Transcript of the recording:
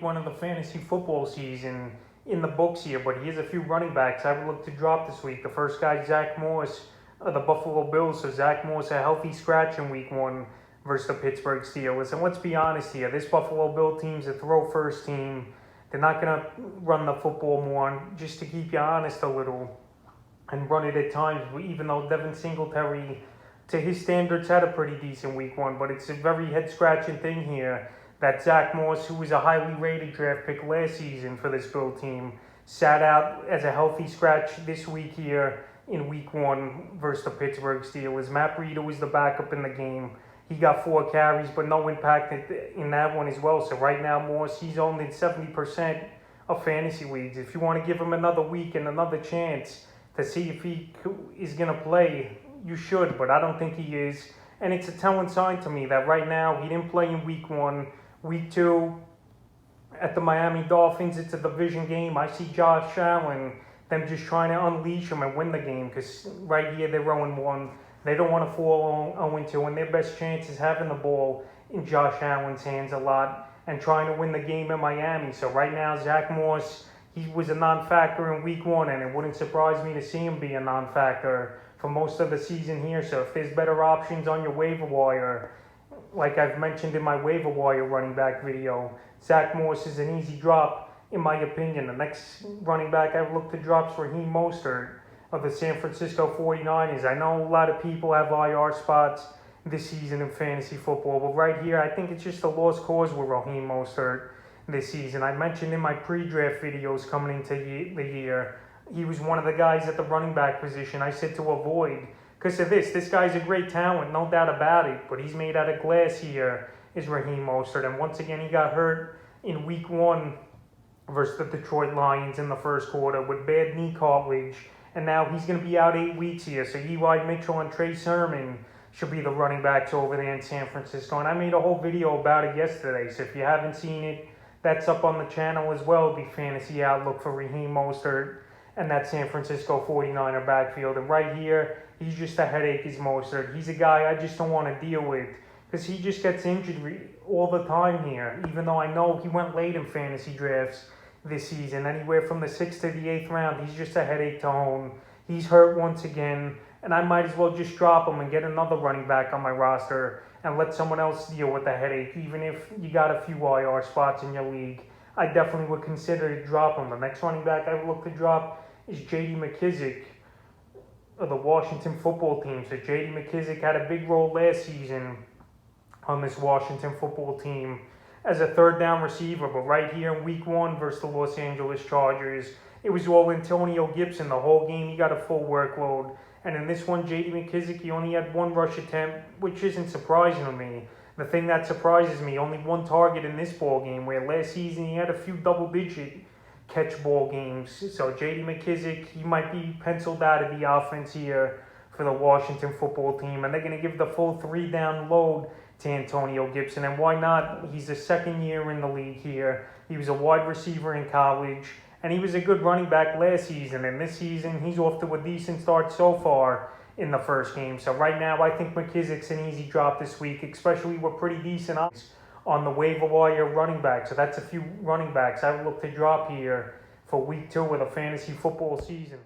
week one of the fantasy football season in the books here, but here's a few running backs I would look to drop this week. The first guy, Zack Morris of the Buffalo Bills. So Zack Morris a healthy scratch in week one versus the Pittsburgh Steelers. And let's be honest here, this Buffalo Bill team's a throw-first team. They're not going to run the football more, just to keep you honest a little, and run it at times, even though Devin Singletary, to his standards, had a pretty decent week one. But it's a very head-scratching thing here that Zack Morris, who was a highly rated draft pick last season for this Bill team, sat out as a healthy scratch this week here in week one versus the Pittsburgh Steelers. Matt Breida was the backup in the game. He got 4 carries, but no impact in that one as well. So right now, Morris, he's owned in 70% of fantasy leagues. If you want to give him another week and another chance to see if he is going to play, you should, but I don't think he is. And it's a telling sign to me that right now he didn't play in week one. Week two, at the Miami Dolphins, it's a division game. I see Josh Allen, them just trying to unleash him and win the game, because right here they're 0-1. They don't want to fall 0-2, and their best chance is having the ball in Josh Allen's hands a lot and trying to win the game in Miami. So right now, Zack Morris, he was a non-factor in week one, and it wouldn't surprise me to see him be a non-factor for most of the season here. So if there's better options on your waiver wire, like I've mentioned in my waiver wire running back video, Zack Morris is an easy drop, in my opinion. The next running back I would look to drop is Raheem Mostert of the San Francisco 49ers. I know a lot of people have IR spots this season in fantasy football, but right here, I think it's just a lost cause with Raheem Mostert this season. I mentioned in my pre-draft videos coming into the year, he was one of the guys at the running back position I said to avoid because of this. This guy's a great talent, no doubt about it, but he's made out of glass here, is Raheem Mostert. And once again, he got hurt in week one versus the Detroit Lions in the first quarter with bad knee cartilage, and now he's going to be out 8 weeks here. So E.Y. Mitchell and Trey Sermon should be the running backs over there in San Francisco. And I made a whole video about it yesterday, so if you haven't seen it, that's up on the channel as well, the fantasy outlook for Raheem Mostert and that San Francisco 49er backfield. And right here, he's just a headache, is Mostert. He's a guy I just don't want to deal with because he just gets injured all the time here, even though I know he went late in fantasy drafts this season, anywhere from the 6th to the 8th round. He's just a headache to own. He's hurt once again, and I might as well just drop him and get another running back on my roster and let someone else deal with the headache. Even if you got a few IR spots in your league, I definitely would consider to drop him. The next running back I would look to drop is J.D. McKissic of the Washington football team. So J.D. McKissic had a big role last season on this Washington football team as a third down receiver, but right here in week one versus the Los Angeles Chargers, it was all Antonio Gibson. The whole game, he got a full workload. And in this one, J.D. McKissic, he only had 1 rush attempt, which isn't surprising to me. The thing that surprises me, only 1 target in this ball game, where last season he had a few double-digit catch ball games. So J.D. McKissic, he might be penciled out of the offense here for the Washington football team, and they're going to give the full 3-down load to Antonio Gibson. And why not? He's a second year in the league here. He was a wide receiver in college, and he was a good running back last season. And this season, he's off to a decent start so far in the first game. So right now, I think McKissic's an easy drop this week, especially with pretty decent odds on the waiver wire running back. So that's a few running backs I would look to drop here for week 2 of the fantasy football season.